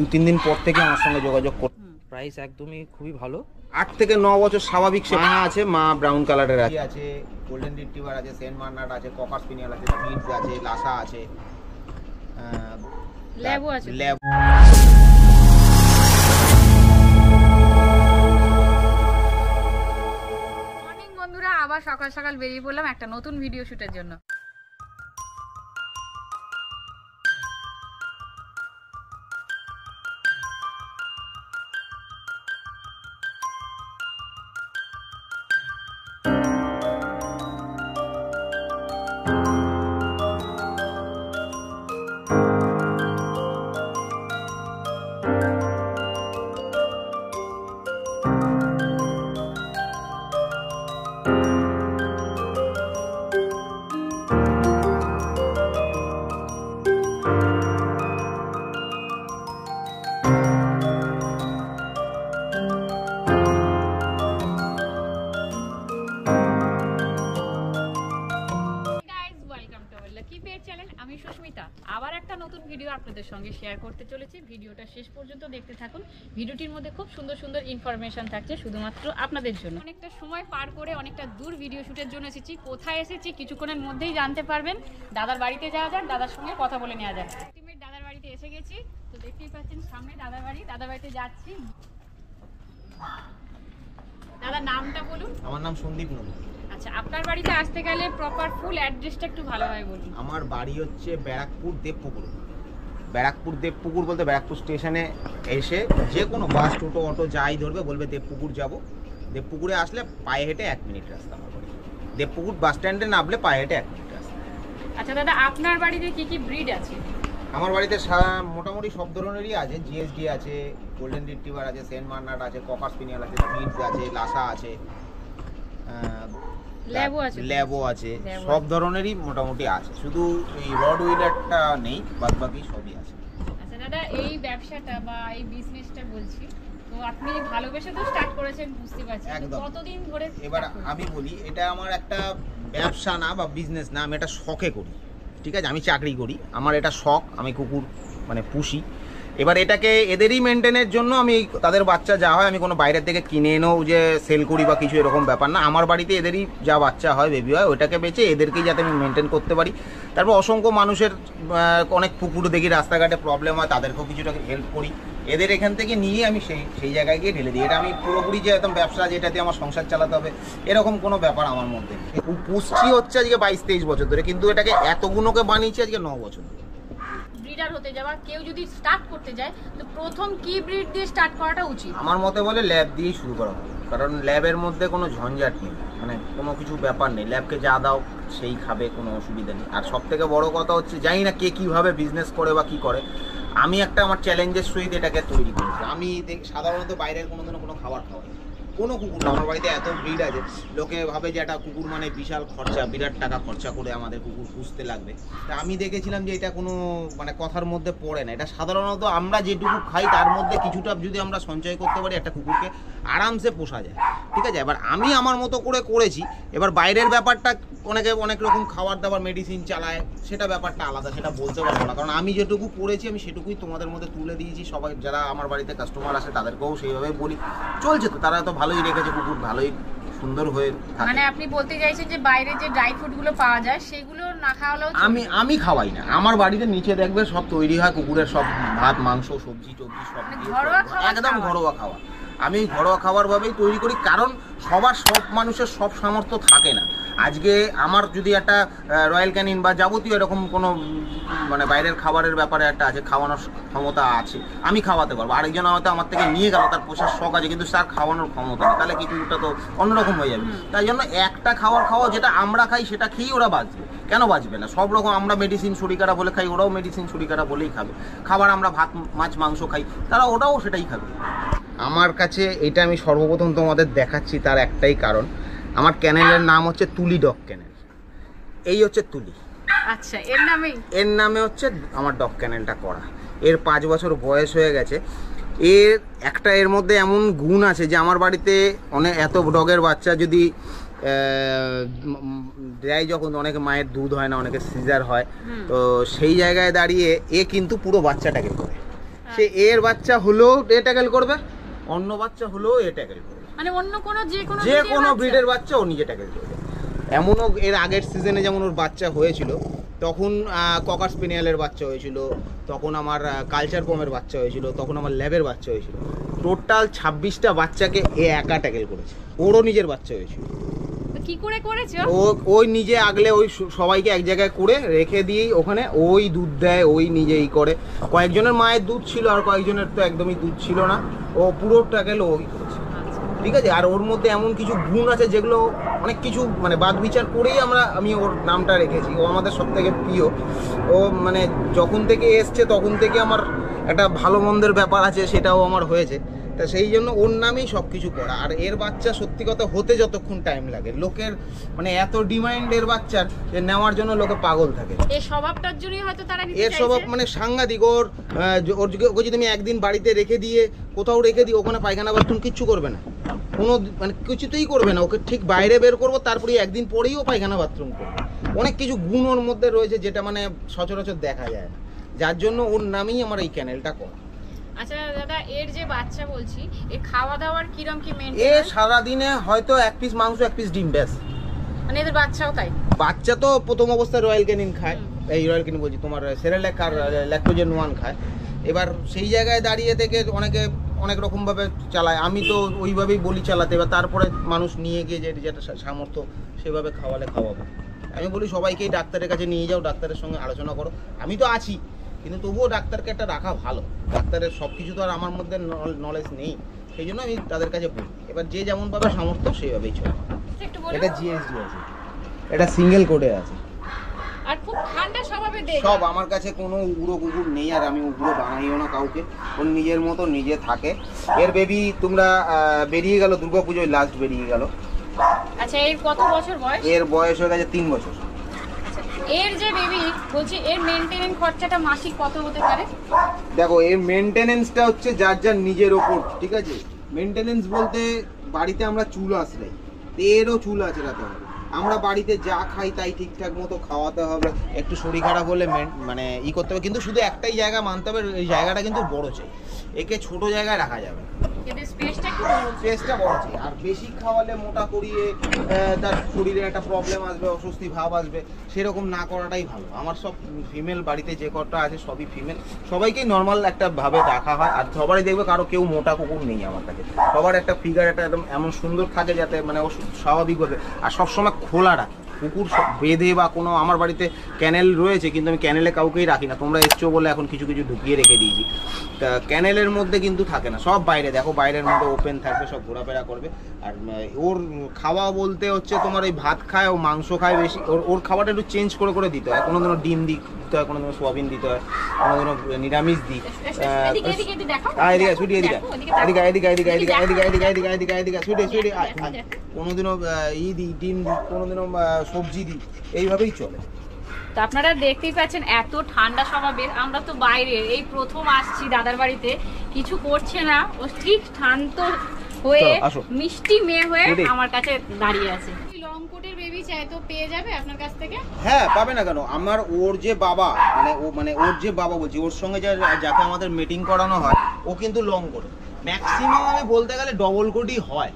2-3 দিন পর থেকে আমার সঙ্গে যোগাযোগ করতে। প্রাইস একদমই খুবই ভালো। 8 থেকে 9 বছর স্বাভাবিক সে আছে। মা ব্রাউন কালারের আছে, গোল্ডেন রিট্রিভার আছে, সেন্ট বার্নার্ড আছে, ককার স্পিনিয়াল আছে, মিডস আছে, লাসা আছে, ল্যাবও আছে। মর্নিং বন্ধুরা, আবার সকাল সকাল বেরিয়ে পড়লাম একটা নতুন ভিডিও শুটের জন্য। আমি সুস্মিতা আবার একটা নতুন ভিডিও আপনাদের সঙ্গে শেয়ার করতে চলেছি। ভিডিওটা শেষ পর্যন্ত দেখতে থাকুন। ভিডিওটির মধ্যে খুব সুন্দর সুন্দর ইনফরমেশন থাকছে শুধুমাত্র আপনাদের জন্য। অনেকটা সময় পার করে অনেকটা দূর ভিডিও শুটের জন্য এসেছি। কোথায় এসেছি কিছুক্ষণের মধ্যেই জানতে পারবেন। দাদার বাড়িতে যাওয়া যাক, দাদার সঙ্গে কথা বলে নেওয়া যাক। দাদার বাড়িতে এসে গেছি, তো দেখতেই পাচ্ছেন সামনে দাদার বাড়িতে যাচ্ছি। দাদার নামটা বলুন। আমার নাম সন্দীপ নন্দী। আচ্ছা, আপনার বাড়িতে আসতে গেলে প্রপার ফুল অ্যাড্রেসটা একটু ভালোভাবে বলুন। আমার বাড়ি হচ্ছে ব্যারাকপুর দেবপুকুর। ব্যারাকপুর দেবপুকুর বলতে ব্যারাকপুর স্টেশনে এসে যে কোনো বাস, টোটো, অটো যাই ধরবে বলবে দেবপুকুর যাব। দেবপুকুরে আসলে পায়ে হেঁটে 1 মিনিট রাস্তা আমার বাড়ি। দেবপুকুর বাস স্ট্যান্ডে নামলে পায়ে হেঁটে 1 মিনিট রাস্তা। আচ্ছা দাদা, আপনার বাড়িতে কি কি ব্রিড আছে? আমার বাড়িতে মোটামুটি সব ধরনেরই আছে। জিএসডি আছে, গোল্ডেন রিট্রিভার আছে, সেন্ট বার্নার্ড আছে, ককার স্পিনিয়াল আছে, মিডস আছে, লাসা আছে, ল্যাবও আছে, সব ধরনেরই মোটামুটি আছে। শুধু এই রড উইলারটা নেই, বাদ বাকি সবই আছে। আচ্ছা দাদা, এই ব্যবসাটা বা এই বিজনেসটা বলছি, তো আপনি ভালোবেসে তো স্টার্ট করেছেন বুঝতে পারছি, কতদিন ধরে? এবার আমি বলি, এটা আমার একটা ব্যবসা না বা বিজনেস না, আমি এটা শখে করি। ঠিক আছে, আমি চাকরি করি, আমার এটা শখ। আমি কুকুর মানে পুষি। এবার এটাকে এদেরই মেনটেনের জন্য আমি তাদের বাচ্চা যা হয় আমি কোনো বাইরের থেকে কিনে এনেও যে সেল করি বা কিছু এরকম ব্যাপার না। আমার বাড়িতে এদেরই যা বাচ্চা হয়, বেবি হয়, ওটাকে বেচে এদেরকেই যাতে আমি মেনটেন করতে পারি। তারপর অসংখ্য মানুষের অনেক পুকুর দেখি রাস্তাঘাটে প্রবলেম হয়, তাদেরকেও কিছুটা হেল্প করি। এদের এখান থেকে নিয়ে আমি সেই জায়গায় গিয়ে ঢেলে দিই। এটা আমি পুরোপুরি যে একদম ব্যবসা যেটাতে আমার সংসার চালাতে হবে এরকম কোনো ব্যাপার আমার মধ্যে। পুষছি হচ্ছে আজকে 22-23 বছর ধরে, কিন্তু এটাকে এতগুলোকে বানিয়েছি আজকে 9 বছর ধরে। ব্রিডার হতে যাওয়া কেউ যদি স্টার্ট করতে যায়, তো প্রথম কি ব্রিড দিয়ে স্টার্ট করাটা উচিত? আমার মতে বলে ল্যাব দিয়েই শুরু করা হবে, কারণ ল্যাবের মধ্যে কোনো ঝঞ্ঝাট নেই, মানে কোনো কিছু ব্যাপার নেই। ল্যাবকে যা দাও সেই খাবে, কোনো অসুবিধা নেই। আর সব থেকে বড় কথা হচ্ছে, জানি না কে কীভাবে বিজনেস করে বা কী করে, আমি একটা আমার চ্যালেঞ্জের সহিত এটাকে তৈরি করেছি। আমি সাধারণত বাইরের কোনো খাবার খাওয়াই কোনো কুকুর। আমার বাড়িতে এত ব্রিড আছে, লোকে ভাবে যে একটা কুকুর মানে বিশাল খরচা, বিরাট টাকা খরচা করে আমাদের কুকুর পুষতে লাগবে। তা আমি দেখেছিলাম যে এটা কোনো মানে কথার মধ্যে পড়ে না। এটা সাধারণত আমরা যেটুকু খাই তার মধ্যে কিছুটা যদি আমরা সঞ্চয় করতে পারি, একটা কুকুরকে আরামসে পোষা যায়। ঠিক আছে, এবার আমি আমার মতো করে করেছি। এবার বাইরের ব্যাপারটা অনেকে অনেক রকম খাবার দাবার মেডিসিন চালায়, সেটা ব্যাপারটা আলাদা, সেটা বলতে পারবো না। কারণ আমি যেটুকু করেছি আমি সেটুকুই তোমাদের মধ্যে তুলে দিয়েছি। সবাই যারা আমার বাড়িতে কাস্টমার আসে তাদেরকেও সেইভাবে বলি। চলছে তো, তারা তো ভালোই রেখেছে কুকুর, ভালোই সুন্দর হয়ে থাকে। মানে আপনি বলতে চাইছেন যে বাইরে যে ড্রাই ফ্রুট গুলো পাওয়া যায় সেগুলো না খাওয়ালেও? আমি খাওয়াই না। আমার বাড়িতে নিচে দেখবে সব তৈরি হয়, কুকুরের সব ভাত, মাংস, সবজি টবজি সব একদম ঘরোয়া খাওয়া। আমি ঘরোয়া খাবার ভাবেই তৈরি করি, কারণ সব মানুষের সব সামর্থ্য থাকে না। আজকে আমার যদি একটা রয়্যাল ক্যানিন বা যাবতীয় এরকম কোনো মানে বাইরের খাবারের ব্যাপারে একটা আছে, খাওয়ানোর ক্ষমতা আছে, আমি খাওয়াতে পারবো। আরেকজন হয়তো আমার থেকে নিয়ে গেল, তার পোষার শখ আছে, কিন্তু তার খাওয়ানোর ক্ষমতা নেই, তাহলে কুকুরটা তো অন্যরকম হয়ে যাবে। তাই জন্য একটা খাবার খাওয়া, যেটা আমরা খাই সেটা খেয়েই ওরা বাঁচবে। কেন বাঁচবে না? সব রকম আমরা মেডিসিন ছুরিকাটা বলে খাই, ওরাও মেডিসিন ছুরিকাটা বলেই খাবে। খাবার আমরা ভাত, মাছ, মাংস খাই, তারা ওটাও সেটাই খাবে। আমার কাছে এটা আমি সর্বপ্রথম তোমাদের দেখাচ্ছি, তার একটাই কারণ, আমার ক্যানেলের নাম হচ্ছে তুলি ডগ ক্যানেল। এই হচ্ছে তুলি। আচ্ছা, এর নামে হচ্ছে আমার ডগ ক্যানেলটা করা। এর 5 বছর বয়স হয়ে গেছে। এর মধ্যে এমন গুণ আছে যে আমার বাড়িতে অনেক এত ডগের বাচ্চা যদি দেয়, যখন অনেকে মায়ের দুধ হয় না, অনেকে সিজার হয়, তো সেই জায়গায় দাঁড়িয়ে কিন্তু পুরো বাচ্চাটাকে করে। সে এর বাচ্চা হলেও এ ট্যাকেল করবে, অন্য বাচ্চা হলেও এ ট্যাকেল করবে, মানে অন্য কোনো যে কোনো ব্রিডের বাচ্চা ও নিজে ট্যাকেল করবে। এমনও এর আগের সিজনে যেমন ওর বাচ্চা হয়েছিল, তখন ককার স্পেনিয়ালের বাচ্চা হয়েছিল, তখন আমার কালচার পমের বাচ্চা হয়েছিল, তখন আমার ল্যাবের বাচ্চা হয়েছিল। টোটাল 26টা বাচ্চাকে এ একা ট্যাকেল করেছে। ওরও নিজের বাচ্চা হয়েছিল। কি করে করেছে ওই নিজে আগলে ওই সবাইকে এক জায়গায় করে রেখে দিয়েই ওখানে ওই দুধ দেয়, ওই নিজেই করে। কয়েকজনের মায়ের দুধ ছিল আর কয়েকজনের তো একদমই দুধ ছিল না। ও পুরো ট্যাকেল ওই করেছে, ঠিক আছে। আর ওর মধ্যে এমন কিছু গুণ আছে যেগুলো অনেক কিছু মানে বাদ বিচার করেই আমি ওর নামটা রেখেছি। ও আমাদের সব থেকে প্রিয়। ও মানে যখন থেকে এসছে তখন থেকে আমার একটা ভালো মন্দের ব্যাপার আছে, সেটাও আমার হয়েছে। তা সেই জন্য ওর নামেই সব কিছু করা। আর এর বাচ্চা সত্যি কথা হতে যতক্ষণ টাইম লাগে, লোকের মানে এত ডিমান্ড এর বাচ্চার যে নেওয়ার জন্য লোকে পাগল থাকে। এই স্বভাবটার জন্যই হয়তো তারা নিতে চাইছে। এর স্বভাব মানে সাংঘাতিক। ওকে যদি আমি একদিন বাড়িতে রেখে দিয়ে কোথাও রেখে দিই, ওখানে পায়খানা বাথরুম কিচ্ছু করবে না, কোনো মানে কিছুতেই করবে না। ওকে ঠিক বাইরে বের করবো, তারপরে একদিন পরেই ও পায়খানা বাথরুম করবে। অনেক কিছু গুণ ওর মধ্যে রয়েছে যেটা মানে সচরাচর দেখা যায় না, যার জন্য ওর নামেই আমার এই চ্যানেলটা করা। আচ্ছা দাদা, এর যে বাচ্চা বলছি, এর খাওয়া দাওয়ার কিরম কি মেইনটেইন? এ সারাদিনে হয়তো 1 পিস মাংস 1 পিস ডিম, ব্যাস। মানে এদের বাচ্চাও তাই? বাচ্চা তো প্রথম অবস্থায় রয়্যাল ক্যানিন খায়, এই রয়্যাল ক্যানিন বলছি তোমার সেরেল্যাক আর ল্যাকটোজেন 1 খায়। এবার সেই জায়গায় দাঁড়িয়ে থেকে অনেকে অনেক রকমভাবে চালায়, আমি তো ওইভাবেই বলি চালাতে। এবার তারপরে মানুষ নিয়ে গিয়ে যেটা সামর্থ্য সেভাবে খাওয়াবো। আমি বলি সবাইকেই ডাক্তারের কাছে নিয়ে যাও, ডাক্তারের সঙ্গে আলোচনা করো। আমি তো আছি, কিন্তু তবুও ডাক্তারকে একটা রাখা ভালো। ডাক্তারের সব কিছু তো আর আমার মধ্যে নলেজ নেই, সেই জন্য আমি তাদের কাছে বলি। এবার যে যেমনভাবে সামর্থ্য সেইভাবেই চলে। এটা জিএসডি আছে, এটা সিঙ্গেল কোডে আছে। আর খুব ঠান্ডা স্বভাবের দেখ। সব আমার কাছে কোনো উগ্র কুকুর নেই, আর আমি উগ্র বানাইও না কাউকে। ওর নিজের মতো নিজে থাকে। এর বেবি তোমরা বেরিয়ে গেল দুর্গাপুজোয়, লাস্ট বেরিয়ে গেল। আচ্ছা, এর কত বছর বয়স? এর বয়স হয়ে গেছে 3 বছর। এর যে বেবি বলছি, এর মেইনটেনেন্স খরচাটা মাসিক কত হতে পারে? দেখো, এর মেইনটেনেন্সটা হচ্ছে যার যার নিজের ওপর, ঠিক আছে। মেইনটেনেন্স বলতে বাড়িতে আমরা চুল আসলাই, এরও চুল আঁচড়াতে হবে। আমরা বাড়িতে যা খাই তাই ঠিকঠাক মতো খাওয়াতে হবে। একটু শরীর খারাপ হলে মানে করতে হবে, কিন্তু শুধু একটাই জায়গা মানতে হবে, এই জায়গাটা কিন্তু বড় চাই। একে ছোট জায়গায় রাখা যাবে, স্পেসটা বড় চাই। আর বেশি খাওয়ালে মোটা করিয়ে তার শরীরে একটা প্রবলেম আসবে, অস্বস্তি ভাব আসবে, সেরকম না করাটাই ভালো। আমার সব ফিমেল, বাড়িতে যে কটা আছে সবই ফিমেল, সবাইকেই নর্মাল একটা ভাবে রাখা হয়। আর সবারই দেখবে কারো কেউ মোটা কুকুর নেই আমার কাছে। সবার একটা ফিগার একটা একদম এমন সুন্দর থাকে যাতে মানে ও স্বাভাবিকভাবে। আর সবসময় খোলা রাখি কুকুর, বেঁধে বা কোনো। আমার বাড়িতে ক্যানেল রয়েছে, কিন্তু আমি ক্যানেলে কাউকেই রাখি না। তোমরা এসছো বলে এখন কিছু ঢুকিয়ে রেখে দিয়েছি। তা ক্যানেলের মধ্যে কিন্তু থাকে না, সব বাইরে। দেখো বাইরের মধ্যে ওপেন থাকবে, সব ঘোরাফেরা করবে। আর ওর খাওয়া বলতে হচ্ছে তোমার ওই ভাত খায়, ও মাংস খায় বেশি। ওর খাবারটা একটু চেঞ্জ করে দিতে হয়। কোনোদিনও ডিম দিতে হয়, কোনোদিনও সোয়াবিন দিতে হয়, কোনোদিনও নিরামিষ দিই। কোনোদিনও দিই ডিম দিই, কোনোদিনও সবজি দিই, এইভাবেই চলে। তো আপনারা দেখতেই পাচ্ছেন এত ঠান্ডা স্বভাবের। আমরা তো বাইরে এই প্রথম আসছি দাদার বাড়িতে, কিছু করছে না, ও ঠিক শান্ত হয়ে মিষ্টি মেয়ে হয়ে আমার কাছে দাঁড়িয়ে আছে। লং কোটের বেবি চাই তো পেয়ে যাবে আপনার কাছ থেকে? হ্যাঁ, পাবে না কেন। আমার ওর যে বাবা মানে ওর যে বাবা বলছি, ওর সঙ্গে যাকে আমাদের মিটিং করানো হয়, ও কিন্তু লং কোট। ম্যাক্সিমাম আমি বলতে গেলে ডবল কোটই হয়।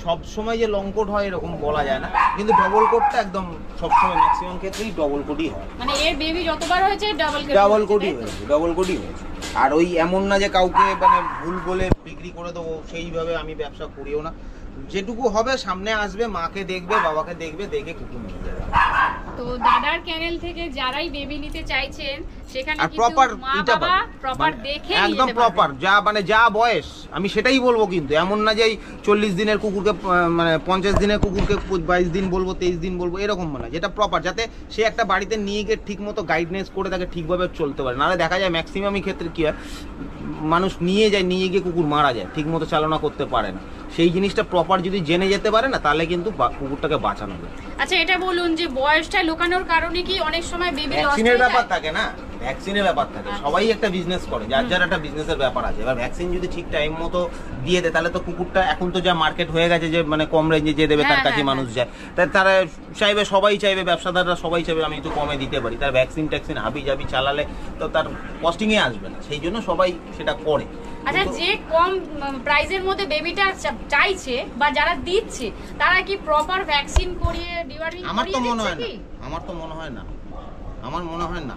সব সময় যে লং কোট হয় এরকম বলা যায় না, কিন্তু ডবল কোটটা একদম সব সময় ম্যাক্সিমাম ক্ষেত্রেই ডবল কোটই হয়। মানে এর বেবি যতবার হয়েছে ডবল কোটই হয়েছে। আর ওই এমন না যে কাউকে মানে ভুল বলে বিক্রি করে দেবো, সেইভাবে আমি ব্যবসা করিও না। যেটুকু হবে সামনে আসবে, মাকে দেখবে, বাবাকে দেখবে, দেখে কুকুর নিয়ে যাবে। তো দাদার চ্যানেল থেকে যারাই বেবি নিতে চাইছেন, সেখানে কিন্তু প্রপার মা বাবা প্রপার দেখে একদম প্রপার যা বয়স, আমি সেটাই বলবো। কিন্তু এমন না যে 40 দিনের কুকুরকে মানে 50 দিনের কুকুরকে 22 দিন বলবো, 23 দিন বলবো, এরকম না। যেটা প্রপার, যাতে সে একটা বাড়িতে নিয়ে গিয়ে ঠিক মতো গাইডনেস করে তাকে ঠিকভাবে চলতে পারে। নাহলে দেখা যায় ম্যাক্সিমামই ক্ষেত্রে কি হয়, মানুষ নিয়ে গিয়ে কুকুর মারা যায়, ঠিক মতো চালনা করতে পারে না। সেই জিনিসটা প্রপার যদি জেনে যেতে পারে না, তাহলে কিন্তু কুকুরটাকে বাঁচানো যায়। আচ্ছা, এটা বলুন যে বয়সটা লুকানোর কারণে কি অনেক সময় বেবি লস ভ্যাকসিনের ব্যাপার থাকে না, ভ্যাকসিনের ব্যাপার থাকে, সবাই একটা বিজনেস করে, যার যার একটা বিজনেসের ব্যাপার আছে। এবার ভ্যাকসিন যদি ঠিক টাইম মতো দিয়ে দেয় তাহলে তো কুকুরটা, এখন তো যা মার্কেট হয়ে গেছে যে মানে কম রেঞ্জে যে দেবে তার কাছে মানুষ যায়, তাই তারা চাইবে, সবাই চাইবে, ব্যবসাদাররা সবাই চাইবে আমি একটু কমে দিতে পারি। তার ভ্যাকসিন ট্যাক্সিন হাবি জাবি চালালে তো তার কস্টিংয়ে আসবে না, সেই জন্য সবাই সেটা করে। আচ্ছা, যে কম প্রাইসের মধ্যে বেবিটা চাইছে বা যারা দিচ্ছে তারা কি প্রপার ভ্যাকসিন করিয়ে ডিওয়ার্মিং আমার তো মনে হয় না, আমার মনে হয় না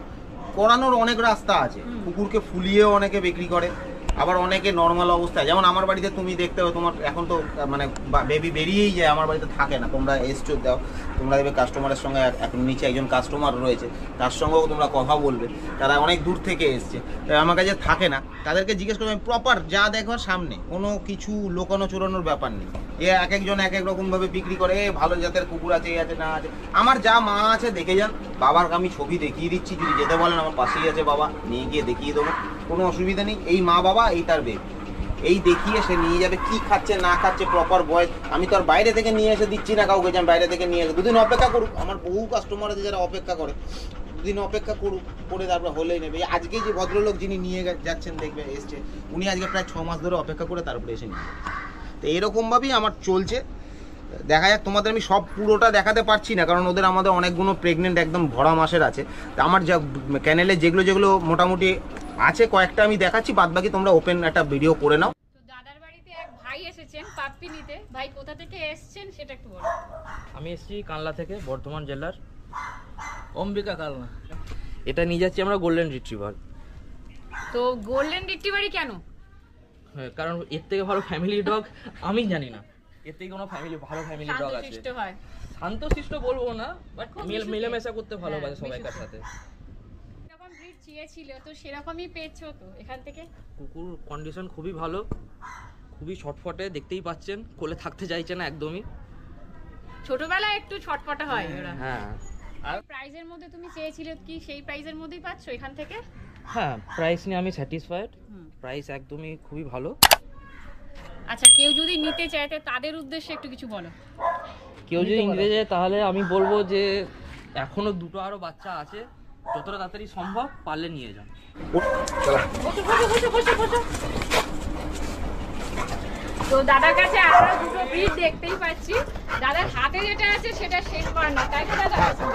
করানোর অনেক রাস্তা আছে। কুকুরকে ফুলিয়েও অনেকে বিক্রি করে, আবার অনেকে নর্মাল অবস্থায়, যেমন আমার বাড়িতে তুমি দেখতে হবে, তোমার এখন তো মানে বেবি বেরিয়েই যায়, আমার বাড়িতে থাকে না, তোমরা এসছো দাও, তোমরা দেখবে কাস্টমারের সঙ্গে, এখন নিচে একজন কাস্টমার রয়েছে, তার সঙ্গেও তোমরা কথা বলবে, তারা অনেক দূর থেকে এসছে, আমার কাছে থাকে না, তাদেরকে জিজ্ঞেস করবে প্রপার যা দেখো সামনে, কোনো কিছু লোকানো চোরানোর ব্যাপার নেই। এ এক একজন এক এক রকম ভাবে বিক্রি করে, ভালো জাতের কুকুর আছে, এই আছে না আছে। আমার যা মা আছে দেখে যান, বাবার আমি ছবি দেখিয়ে দিচ্ছি, যদি যেতে বলেন আমার পাশেই আছে বাবা, নিয়ে গিয়ে দেখিয়ে দেবো, কোনো অসুবিধা নেই। এই মা বাবা, এই তার বেবি, এই দেখিয়ে সে নিয়ে যাবে, কি খাচ্ছে না খাচ্ছে প্রপার বয়স। আমি তো আর বাইরে থেকে নিয়ে এসে দিচ্ছি না কাউকে, যে আমি বাইরে থেকে নিয়ে এসে, দুদিন অপেক্ষা করুক, আমার বহু কাস্টমার আছে যারা অপেক্ষা করে, দুদিন অপেক্ষা করুক, করে তারপর হলেই নেবে। আজকে যে ভদ্রলোক যিনি নিয়ে যাচ্ছেন দেখবে এসছে, উনি আজকে প্রায় 6 মাস ধরে অপেক্ষা করে তারপরে এসে নিয়ে। তো এরকমভাবেই আমার চলছে, দেখা যাক। তোমাদের আমি সব পুরোটা দেখাতে পারছি না, কারণ ওদের আমাদের অনেকগুলো প্রেগনেন্ট একদম ভরা মাসের আছে। তা আমার যা চ্যানেলে যেগুলো মোটামুটি আছে কয়েকটা আমি দেখাচ্ছি, বাদ বাকি তোমরা ওপেন একটা ভিডিও করে নাও। তো দাদার বাড়িতে এক ভাই এসেছেন পাপ্পি নিতে, ভাই কোথা থেকে এসেছেন সেটা একটু বলো। আমি এসেছি কানলা থেকে, বর্ধমান জেলার অম্বিকা কালনা। এটা নিয়ে যাচ্ছি আমরা গোল্ডেন রিট্রিভার। তো গোল্ডেন রিট্রিভারই কেন? হ্যাঁ, কারণ এর থেকে ভালো ফ্যামিলি ডগ আমি জানি না, এর থেকে কোনো ভালো ফ্যামিলি ডগ আছে। শান্তশিষ্ট হয়, শান্তশিষ্ট বলবো না, বাট মেলামেশা করতে ভালোবাসে সবাইকার সাথে। এরকম ব্রিড চেয়েছিল তো সেরকমই পেয়েছো তো এখান থেকে? কুকুর কন্ডিশন খুবই ভালো, খুবই ছটফটে, দেখতেই পাচ্ছেন, কোলে থাকতে চাইছে না একদমই। ছোটবেলায় একটু ছটফটে হয় ওরা। হ্যাঁ, আর প্রাইজের মধ্যে তুমি চেয়েছিলে কি সেই প্রাইজের মধ্যেই পাচ্ছো এখান থেকে? হ্যাঁ, প্রাইস নিয়ে আমি স্যাটিসফাইড, প্রাইস একদমই খুবই ভালো। আচ্ছা, কেউ যদি নিতে চায় তাদের উদ্দেশ্যে একটু কিছু বলো। কেউ যদি নিতে যায় তাহলে আমি বলবো যে এখনো দুটো আরো বাচ্চা আছে, যতটা তাড়াতাড়ি সম্ভব পারলে নিয়ে যান। তো দাদার কাছে আমরা দুটো ব্রিড দেখতেই পাচ্ছি। দাদার হাতে যেটা আছে সেটা শেষ বার্নার, তাই তো দাদা? আচ্ছা,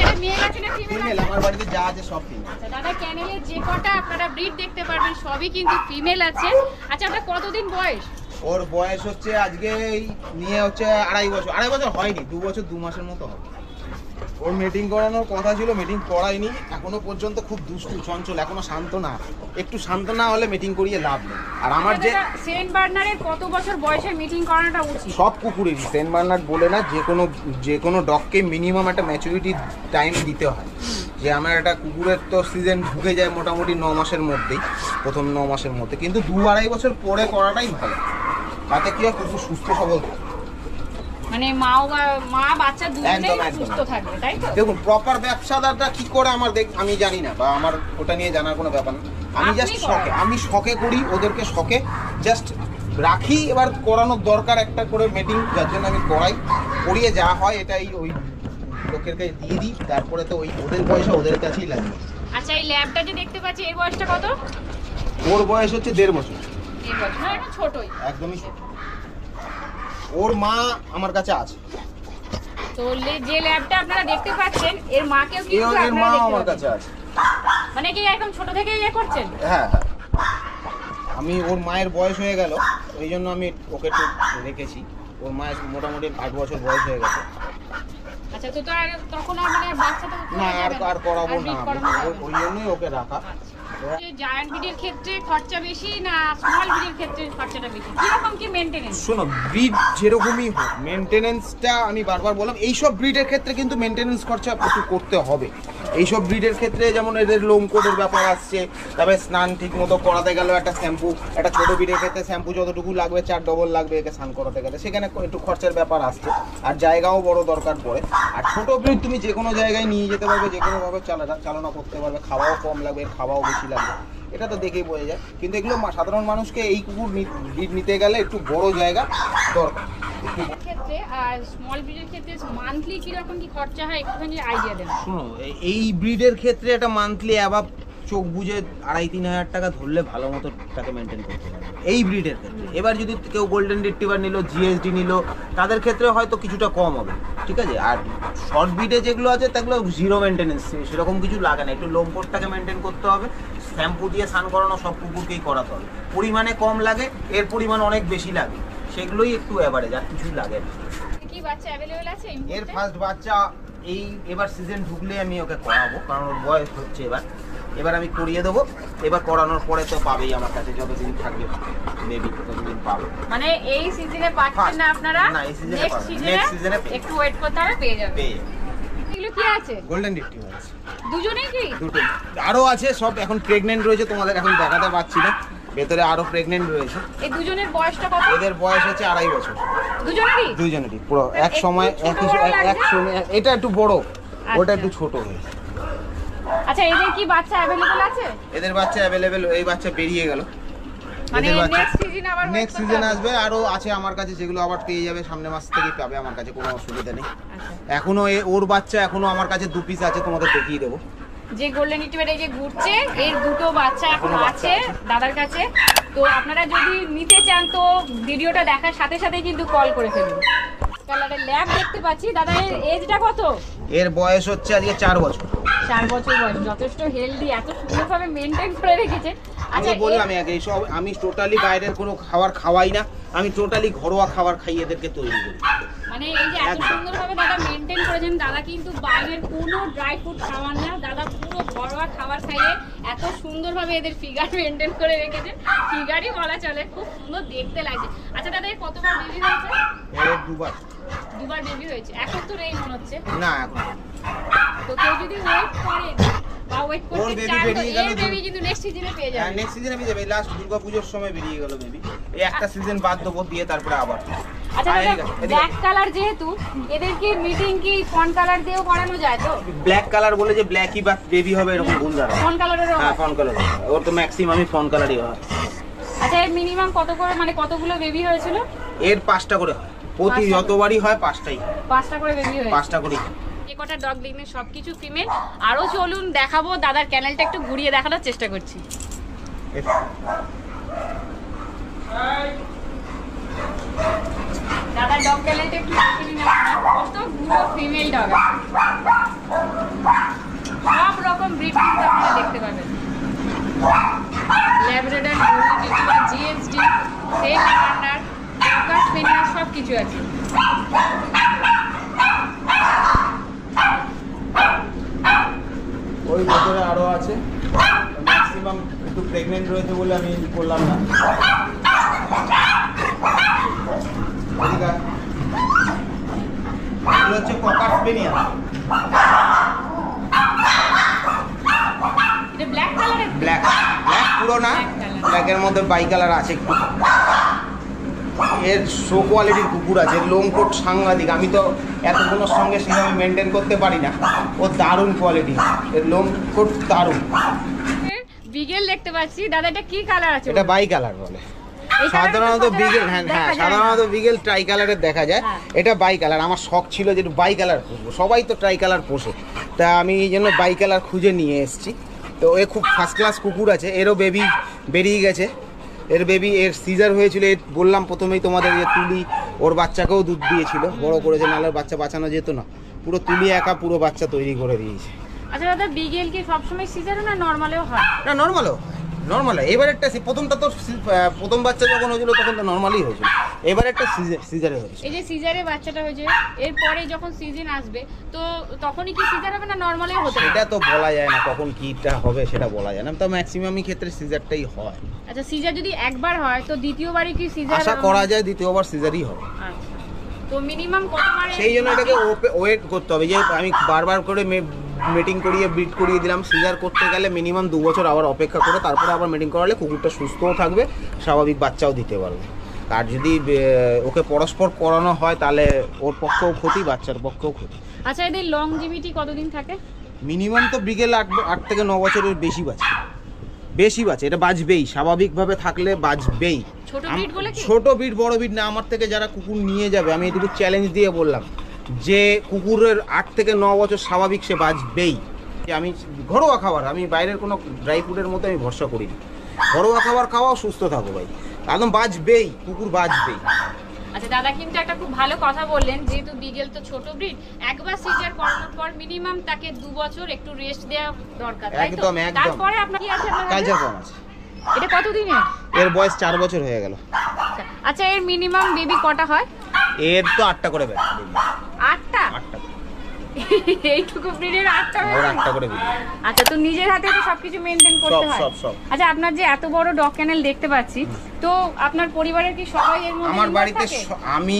এটা মেল আছে না ফিমেল আছে? আমার বাড়িতে যা আছে সব ফিমেল। আচ্ছা, দাদা চ্যানেলে যে কটা আপনারা ব্রিড দেখতে পারবেন সবই কিন্তু ফিমেল আছে। আচ্ছা, আপনার কতদিন বয়স? ওর বয়স হচ্ছে আজকে নিয়ে হচ্ছে 2.5 বছর, 2.5 বছর হয়নি, 2 বছর 2 মাসের মতো হবে। ওর মিটিং করানোর কথা ছিল, মিটিং করায়নি এখনো পর্যন্ত, খুব দুষ্টু চঞ্চল, এখনো শান্ত না। একটু শান্ত না হলে মিটিং করিয়ে লাভ নেই। আর আমার যে সেন্ট বার্নারের কত বছর বয়সে মিটিং করানোটা উচিত? সব কুকুরেরই, সেন্ট বার্নার্ড বলে না, যে কোনো ডগকে মিনিমাম একটা ম্যাচুরিটি টাইম দিতে হয়। যে আমার একটা কুকুরের তো সিজন ঢুকে যায় মোটামুটি 9 মাসের মধ্যেই, প্রথম 9 মাসের মধ্যে, কিন্তু 2-2.5 বছর পরে করাটাই ভালো। তাতে কি হয়, কুকুর সুস্থ সবল থাকে, মানে মা বাচ্চা দুজনেই সুস্থ থাকবে, তাই তো? দেখুন প্রপার ব্যবসাদারটা কি করে আমি জানি না, বা আমার ওটা নিয়ে জানার কোনো ব্যাপার না। আমি জাস্ট শখে করি, ওদেরকে শখে জাস্ট রাখি। এবার করানোর দরকার একটা করে মিটিং, যার জন্য আমি করিয়ে যা হয় এটাই ওই লোকের কাছে দিয়ে দিই, তারপরে তো ওই ওদের পয়সা ওদের কাছেই লাগে। আচ্ছা, এই ল্যাবটা যে দেখতে পাচ্ছি এর বয়সটা কত? ওর বয়স হচ্ছে 1.5 বছর। 1.5 বছর, না এটা ছোটই, একদমই ছোট। ওর মা আমার কাছে আছে। তো যে ল্যাবটা আপনারা দেখতে পাচ্ছেন এর মাকেও কিন্তু এর আপনারা মা দেখতে আমার পাচ্ছেন। কাছে আছে। মানে কি একদম ছোট থেকেই ইয়ে করছেন? হ্যাঁ হ্যাঁ, আমি ওর মায়ের বয়স হয়ে গেল, ওই জন্য আমি ওকে একটু রেখেছি। ওর মায়ের মোটামুটি 8 বছর বয়স হয়ে গেছে। আচ্ছা, তো তখন আর মানে বাচ্চা তো না আর করাবো না, ওই জন্যই ওকে রাখা। জায়ান্ট ব্রিডের ক্ষেত্রে খরচা বেশি না স্মল ব্রিডের ক্ষেত্রে খরচাটা বেশি? কিরকম কি মেইনটেনেন্স? শোনো, ব্রিড যেরকমই হোক মেনটেনেন্সটা আমি বারবার বললাম, এইসব ব্রিডের ক্ষেত্রে কিন্তু মেনটেনেন্স খরচা একটু করতে হবে। এইসব ব্রিডের ক্ষেত্রে যেমন এদের লোম কোটের ব্যাপার আসছে, তারপরে স্নান ঠিক মতো করাতে গেলেও একটা শ্যাম্পু, একটা ছোটো ব্রিডের ক্ষেত্রে শ্যাম্পু যতটুকু লাগবে 4 ডবল লাগবে একে স্নান করাতে গেলে, সেখানে একটু খরচার ব্যাপার আসছে, আর জায়গাও বড় দরকার পড়ে। আর ছোটো ব্রিড তুমি যে কোনো জায়গায় নিয়ে যেতে পারবে, যে কোনোভাবে চালনা করতে পারবে, খাওয়াও কম লাগবে, খাওয়াও বেশি লাগবে, এটা তো দেখেই বোঝা যায়। কিন্তু এগুলো সাধারণ মানুষকে এই কুকুর ব্রিড নিতে গেলে একটু বড় জায়গা দরকার। ক্ষেত্রে স্মল ব্রিডের ক্ষেত্রে মান্থলি কিরকম কি খরচা হয় একটুখানি আইডিয়া দেন। শোনো, এই ব্রিডের ক্ষেত্রে এটা মান্থলি অ্যাবাভ চোখ বুঝে 2,5-3 হাজার টাকা ধরলে ভালো মতো তাকে মেনটেন করতে পারবে এই ব্রিডের ক্ষেত্রে। এবার যদি কেউ গোল্ডেন রিট্রিভার নিল, জিএসডি নিল, তাদের ক্ষেত্রে হয়তো কিছুটা কম হবে, ঠিক আছে। আর শর্ট ব্রিডে যেগুলো আছে সেগুলো জিরো মেনটেনেন্স, সেরকম কিছু লাগে না। একটু লোমকোটটাকে মেনটেন করতে হবে, শ্যাম্পু দিয়ে স্নান করানো সব কুকুরকেই করাতে হবে। পরিমাণে কম লাগে, এর পরিমাণ অনেক বেশি লাগে, সেগুলোই একটু অ্যাভারেজ, আর কিছু লাগে না। কি বাচ্চা অ্যাভেলেবল আছে এই মুহূর্তে? এর ফার্স্ট বাচ্চা এবার সিজন ঢুকলে আমি ওকে করাবো, কারণ ওর বয়স হচ্ছে এবার আমি করিয়ে দেবো। এবার করানোর পরে তো পাবেই আমার কাছে, যতদিন থাকবে বেবি ততদিন পাবে। মানে এই সিজনে পাচ্ছেন না আপনারা, না এই সিজনে নেক্সট পাবে, নেক্সট সিজনে একটু ওয়েট করতে হবে, পেয়ে যাবেন। পেয়ে যাবে। এগুলো কি আছে? গোল্ডেন রিট্রিভার আছে দুজনেই কি? দুটোই। আরো আছে, সব এখন প্রেগন্যান্ট রয়েছে, তোমাদের এখন দেখাতে পাচ্ছি না, ভেতরে আরো প্রেগন্যান্ট রয়েছে। এই দুজনের বয়সটা কত? এদের বয়স হচ্ছে 2.5 বছর। দুজনেরই পুরো এক সময় এক সময়। এটা একটু বড়, ওটা একটু ছোট হয়েছে। আচ্ছা, এদের কি বাচ্চা অ্যাভেলেবল আছে? এদের বাচ্চা অ্যাভেলেবেল, এই বাচ্চা বেরিয়ে গেল। মানে এদের বাচ্চা নেক্সট সিজন আবার নেক্সট সিজন আসবে, আরো আছে আমার কাছে, যেগুলো আবার পেয়ে যাবে সামনের মাস থেকেই পাবে আমার কাছে, কোনো অসুবিধা নেই। আচ্ছা, এখনো ওর বাচ্চা এখনো আমার কাছে 2 পিস আছে, তোমাদের দেখিয়ে দেবো। যে গোল্ডেন রিট্রিভার এই যে ঘুরছে, এর দুটো বাচ্চা এখন এখনো বাচ্চা আছে দাদার কাছে। তো আপনারা যদি নিতে চান তো ভিডিওটা দেখার সাথে সাথে কিন্তু কল করে ফেলুন। কালারের ল্যাব দেখতে পাচ্ছি, দাদা এর এজটা কত? এর বয়স হচ্ছে আজকে 4 বছর। 4 বছর বয়স, যথেষ্ট হেলদি, এত সুন্দরভাবে মেনটেন করে রেখেছে। আমি বললাম আগে, এইসব আমি টোটালি বাইরের কোনো খাবার খাওয়াই না, আমি টোটালি ঘরোয়া খাবার খাই এদেরকে তৈরি করি। মানে এই যে এত সুন্দরভাবে দাদা মেনটেন করেছেন, দাদা কিন্তু বাইরের কোনো ড্রাই ফ্রুট খাওয়ান না, দাদা পুরো ঘরোয়া খাবার খাইয়ে এত সুন্দরভাবে এদের ফিগার মেনটেন করে রেখেছেন। ফিগারই বলা চলে, খুব সুন্দর দেখতে লাগছে। আচ্ছা দাদা, এর কতবার বেবি হয়েছে? এর দুবার বেবি হয়েছে, এখন তো নেই মনে হচ্ছে। না এখন। তো কেউ যদি ওয়েট করে বা ওয়েট ওর করতে baby চান তো বেরিয়ে গেল, এই বেবি কিন্তু নেক্সট সিজনে পেয়ে হ্যাঁ যাবেন। নেক্সট সিজনে পেয়ে যাবে। লাস্ট দুর্গাপূজার সময় বেরিয়ে গেল বেবি, এই একটা সিজন বাদ দেবো, দিয়ে তারপরে আবার। আচ্ছা দাদা, ব্ল্যাক কালার যেহেতু, এদের কি মিটিং কি ফন কালার দিয়েও করানো যায় তো? ব্ল্যাক কালার বলে যে ব্ল্যাকই বা বেবি হবে এরকম ভুল ধারণা। ফন কালারেরও? হ্যাঁ ফন কালার, ওর তো ম্যাক্সিমামই ফন কালারই হয়। আচ্ছা, এর মিনিমাম কত করে, মানে কতগুলো বেবি হয়েছিল? এর 5টা করে হয়, প্রতি 5টা যতবারই হয় 5টাই, 5টা করে বেবি হয়েছে। 5টা করে। যে কটা ডগ দেখলেন সবকিছু ফিমেল। আরো চলুন দেখাবো, দাদার ক্যানেলটা একটু ঘুরিয়ে দেখানোর চেষ্টা করছি। দাদার ডগ ক্যানেলটা একটু দেখে নিন আপনারা, কতগুলো ফিমেল ডগ আছে, সব রকম ব্রিড কিন্তু আপনারা দেখতে পাবেন। Labrador, golden retriever, GSD, Saint Bernard, cocker spaniel সব কিছু আছে। ওই ভেতরে আরো আছে, ম্যাক্সিমাম একটু প্রেগন্যান্ট রয়েছে বলে আমি করলাম না। এগুলো হচ্ছে ককার স্পেনিয়াল। এটা ব্ল্যাক কালারের? ব্ল্যাক পুরো না, ব্ল্যাকের মধ্যে বাই কালার আছে একটু। এর শো কোয়ালিটির কুকুর আছে, লোম কোট সাংঘাতিক। আমি তো এতগুলোর সঙ্গে সেভাবে মেনটেন করতে পারি না, ও দারুণ কোয়ালিটি, এর লোম কোট দারুণ। বিগেল দেখতে পাচ্ছি, দাদা এটা কি কালার আছে? এটা বাই কালার বলে সাধারণত বিগেল। হ্যাঁ হ্যাঁ, সাধারণত বিগেল ট্রাই কালারের দেখা যায়, এটা বাই কালার। আমার শখ ছিল যে বাই কালার পুষবো, সবাই তো ট্রাই কালার পোষে, তা আমি এই জন্য বাই কালার খুঁজে নিয়ে এসেছি। তো এ খুব ফার্স্ট ক্লাস কুকুর আছে, এরও বেবি বেরিয়ে গেছে। এর বেবি, এর সিজার হয়েছিল, বললাম প্রথমেই তোমাদের যে তুলি ওর বাচ্চাকেও দুধ দিয়েছিল, বড় করেছে, নাহলে বাচ্চা বাঁচানো যেত না। পুরো তুলি একা পুরো বাচ্চা তৈরি করে দিয়েছে। আচ্ছা দাদা, বিগেল কি সবসময় সিজারে না নর্মালেও হয়? না নর্মালও, নর্মাল। এবার একটা প্রথমটা তো প্রথম বাচ্চা যখন হয়েছিল তখন তো নর্মালই হয়েছিল, এবার একটা সিজারে হয়েছে। এই যে সিজারে বাচ্চাটা হয়েছে, এরপরে যখন সিজন আসবে তো তখনই কি সিজার হবে না নর্মালেও হতে পারে? এটা তো বলা যায় না কখন কিটা হবে, সেটা বলা যায় না, তো ম্যাক্সিমামই ক্ষেত্রে সিজারটাই হয়। আচ্ছা, সিজার যদি একবার হয় তো দ্বিতীয়বারই কি সিজার? আশা করা যায় দ্বিতীয়বার সিজারই হবে। আচ্ছা, তো মিনিমাম কতবার? সেই জন্য এটাকে ওয়েট করতে হবে, যে আমি বারবার করে মিটিং করিয়ে ব্রিড করিয়ে দিলাম। সিজার করতে গেলে মিনিমাম 2 বছর আবার অপেক্ষা করে তারপরে আবার মিটিং করালে কুকুরটা সুস্থও থাকবে, স্বাভাবিক বাচ্চাও দিতে পারবে। আর যদি ওকে পরস্পর করানো হয় তাহলে ওর পক্ষেও ক্ষতি, বাচ্চার পক্ষেও ক্ষতি। আচ্ছা, এদের লংজিভিটি কতদিন থাকে? মিনিমাম তো বিকেল 8 থেকে 9 বছরের বেশি বাঁচে, এটা বাঁচবেই, স্বাভাবিকভাবে থাকলে বাঁচবেই। ছোট ব্রিড বলে কি? ছোট ব্রিড বড় ব্রিড না, আমার থেকে যারা কুকুর নিয়ে যাবে আমি এটুকু চ্যালেঞ্জ দিয়ে বললাম যে কুকুরের 8 থেকে 9 বছর স্বাভাবিক সে বাঁচবেই। আমি ঘরোয়া খাবার, আমি বাইরের কোনো ড্রাই ফ্রুটের মধ্যে আমি ভরসা করি না। ঘরোয়া খাবার খাওয়াও, সুস্থ থাকো ভাই, একদম বাঁচবেই, কুকুর বাঁচবেই। আচ্ছা দাদা কিন্তু একটা খুব ভালো কথা বললেন, যেহেতু বিগেল তো ছোট ব্রিড, একবার সিজার করানোর পর মিনিমাম তাকে 2 বছর একটু রেস্ট দেওয়া দরকার, তাই তো? একদম একদম। তারপরে আপনার কি আছে? কালচার কম আছে। এটা কতদিনের? এর বয়স 4 বছর হয়ে গেল। আচ্ছা এর মিনিমাম বেবি কটা হয়? এর তো 8টা করে বেবি। 8টা? 8টা। এইটুকু ব্রিডের 8টা ওর বেবি? 8টা করে বেবি। আচ্ছা তো নিজের হাতে তো সবকিছু মেইনটেইন করতে হয়? সব। আচ্ছা আপনার যে এত বড় ডগ ক্যানেল দেখতে পাচ্ছি, তো আপনার পরিবারের কি সবাই এর মধ্যে? আমার বাড়িতে আমি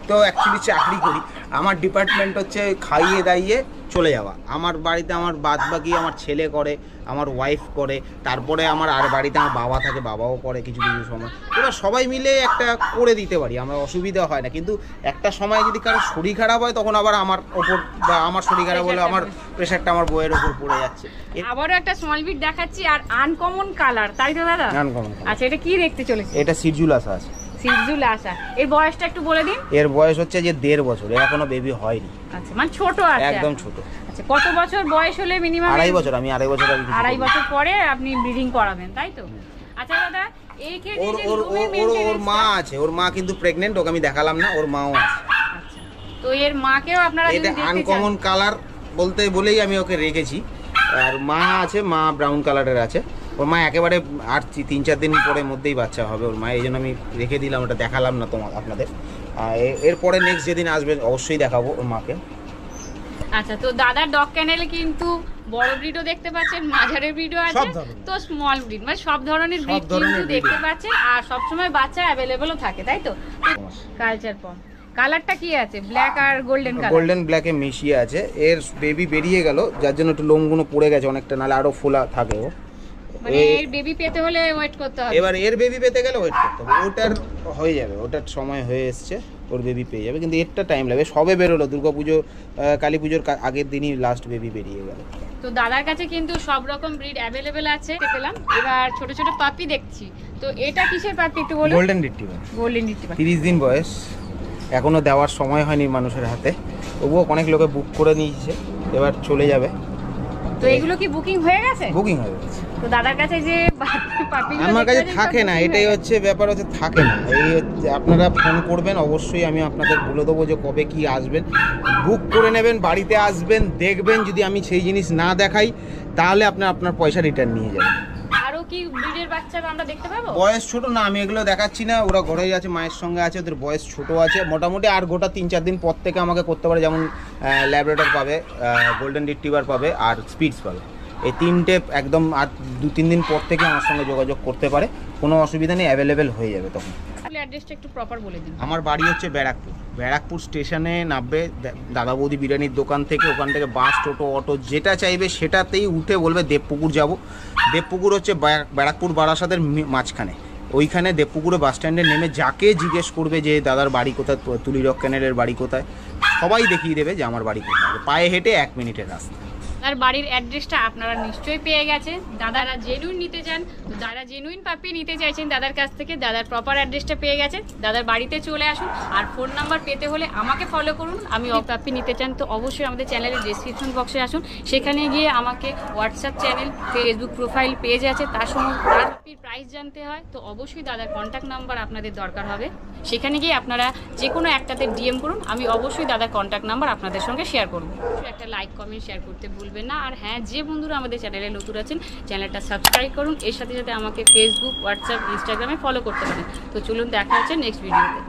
তো অ্যাকচুয়ালি চাকরি করি, আমার ডিপার্টমেন্ট হচ্ছে খাইয়ে দাইয়ে চলে যাওয়া। আমার বাড়িতে আমার বাদ বাকি আমার ছেলে করে, আমার ওয়াইফ করে, তারপরে আমার আর বাড়িতে আমার বাবা থাকে, বাবাও করে কিছু কিছু সময়। এবার সবাই মিলে একটা করে দিতে পারি, আমার অসুবিধা হয় না। কিন্তু একটা সময় যদি কারো শরীর খারাপ হয় তখন আবার আমার ওপর, বা আমার শরীর খারাপ হলে আমার প্রেশারটা আমার বইয়ের ওপর পড়ে যাচ্ছে। আবারও একটা স্মল ব্রিড দেখাচ্ছি, আর আনকমন কালার, তাই তো দাদা? আনকমন। আচ্ছা এটা কি দেখতে চলেছে? এটা সিরজুলাসা আছে। সিরজুলাসা। এর বয়সটা একটু বলে দিন। এর বয়স হচ্ছে যে 1.5 বছর, এর এখনো বেবি হয়নি। আচ্ছা মানে ছোট আছে? একদম ছোট। আচ্ছা কত বছর বয়স হলে মিনিমাম? 2.5 বছর। আমি 2.5 বছর আগে 2.5 বছর পরে আপনি ব্রিডিং করাবেন, তাই তো? আচ্ছা দাদা এই ক্ষেত্রে ওর মা আছে, ওর মা কিন্তু প্রেগন্যান্ট, ওকে আমি দেখালাম না, ওর মাও আছে। আচ্ছা তো এর মাকেও আপনারা এটা আনকমন কালার বলেই আমি ওকে রেখেছি। আর মা আছে, মা ব্রাউন কালারের আছে। ওর মা একেবারে আর 3-4 দিন পরে মধ্যেই বাচ্চা হবে ওর মা, এই জন্য আমি রেখে দিলাম, ওটা দেখালাম না আপনাদের। এরপরে নেক্সট যেদিন আসবে অবশ্যই দেখাবো ওর মাকে। আচ্ছা তো দাদার ডগ ক্যানেলে কিন্তু বড় ব্রিডও দেখতে পাচ্ছেন, মাঝারি ব্রিডও আছে, তো স্মল ব্রিড মানে সব ধরনের ব্রিড কিন্তু দেখতে পাচ্ছেন। আর সব সময় বাচ্চা অ্যাভেলেবলও থাকে, তাই তো? কালচার পম। কালারটা কি আছে? ব্ল্যাক আর গোল্ডেন কালার? গোল্ডেন ব্ল্যাকে মিশিয়ে আছে। এর বেবি বেরিয়ে গেল, যার জন্য একটু লোমগুলো পড়ে গেছে অনেকটা, নালে আরো ফোলা থাকে ও। মানে এর বেবি পেতে হলে ওয়েট করতে হবে। এবার এর বেবি পেতে গেলে ওয়েট করতে হবে, ওটার হয়ে যাবে, ওটার সময় হয়ে এসছে, ওর বেবি পেয়ে যাবে। কিন্তু এরটা টাইম লাগবে, সবে বেরোলো, দুর্গাপুজো কালী পুজোর আগের দিনই লাস্ট বেবি বেরিয়ে গেল। তো দাদার কাছে কিন্তু সব রকম ব্রিড অ্যাভেলেবেল আছে পেলাম। এবার ছোট ছোট পাপি দেখছি, তো এটা কিসের পাপি একটু বলুন? Golden retriever. Golden retriever. 30 দিন বয়স, এখনো দেওয়ার সময় হয়নি মানুষের হাতে, তবুও অনেক লোকে বুক করে নিয়েছে, এবার চলে যাবে। তো এগুলো কি বুকিং হয়ে গেছে? বুকিং হয়ে গেছে। তো দাদার কাছে যে পাপি আমার কাছে থাকে না, এটাই হচ্ছে ব্যাপার, হচ্ছে থাকে না। এই আপনারা ফোন করবেন, অবশ্যই আমি আপনাদের বলে দেবো যে কবে কি আসবেন, বুক করে নেবেন, বাড়িতে আসবেন, দেখবেন। যদি আমি সেই জিনিস না দেখাই তাহলে আপনার পয়সা রিটার্ন নিয়ে যাবেন। আরো কি ব্রিডের বাচ্চা আমরা দেখতে পাবো? বয়স ছোট না, আমি এগুলো দেখাচ্ছি না, ওরা ঘরেই আছে, মায়ের সঙ্গে আছে, ওদের বয়স ছোট আছে মোটামুটি। আর গোটা 3-4 দিন পর থেকে আমাকে করতে পারে, যেমন ল্যাব্রাডর পাবে, গোল্ডেন রিট্রিভার পাবে, আর স্পিটস পাবে। এই 3টে একদম আর 2-3 দিন পর থেকে আমার সঙ্গে যোগাযোগ করতে পারে, কোনো অসুবিধা নেই, অ্যাভেলেবেল হয়ে যাবে তখন। অ্যাড্রেসটা একটু প্রপার বলে দিন। আমার বাড়ি হচ্ছে ব্যারাকপুর স্টেশনে নামবে দাদা বৌদি বিরিয়ানির দোকান থেকে, ওখান থেকে বাস, টোটো, অটো যেটা চাইবে সেটাতেই উঠে বলবে দেবপুকুর যাব। দেবপুকুর হচ্ছে ব্যারাকপুর বারাসাতের মাঝখানে, ওইখানে দেবপুকুরে বাস স্ট্যান্ডে নেমে যাকে জিজ্ঞেস করবে যে দাদার বাড়ি কোথায়, তুলি রক ক্যানেলের বাড়ি কোথায়, সবাই দেখিয়ে দেবে যে আমার বাড়ি কোথায়। পায়ে হেঁটে 1 মিনিটের রাস্তা। তার বাড়ির অ্যাড্রেসটা আপনারা নিশ্চয়ই পেয়ে গেছেন। দাদারা জেনুইন নিতে চান, তো দাদা জেনুইন পাপি নিতে চাইছেন দাদার কাছ থেকে, দাদার প্রপার অ্যাড্রেসটা পেয়ে গেছেন, দাদার বাড়িতে চলে আসুন। আর ফোন নাম্বার পেতে হলে আমাকে ফলো করুন। আমি পাপি নিতে চান তো অবশ্যই আমাদের চ্যানেলের ডেসক্রিপশন বক্সে আসুন, সেখানে গিয়ে আমাকে WhatsApp channel, Facebook profile page আছে, তার সঙ্গে পাপির প্রাইস জানতে হয় তো অবশ্যই দাদার কন্ট্যাক্ট নাম্বার আপনাদের দরকার হবে। সেখানে গিয়ে আপনারা যে কোনো একটাতে ডিএম করুন, আমি অবশ্যই দাদার কন্ট্যাক্ট নাম্বার আপনাদের সঙ্গে শেয়ার করবো। একটা লাইক কমেন্ট শেয়ার করতে ভুলবেন না। আর হ্যাঁ, যে বন্ধুরা আমাদের চ্যানেলে নতুন আছেন চ্যানেলটা সাবস্ক্রাইব করুন, এর সাথে সাথে আমাকে ফেসবুক, হোয়াটসঅ্যাপ, ইনস্টাগ্রামে ফলো করতে পারেন। তো চলুন দেখা হচ্ছে নেক্সট ভিডিওতে।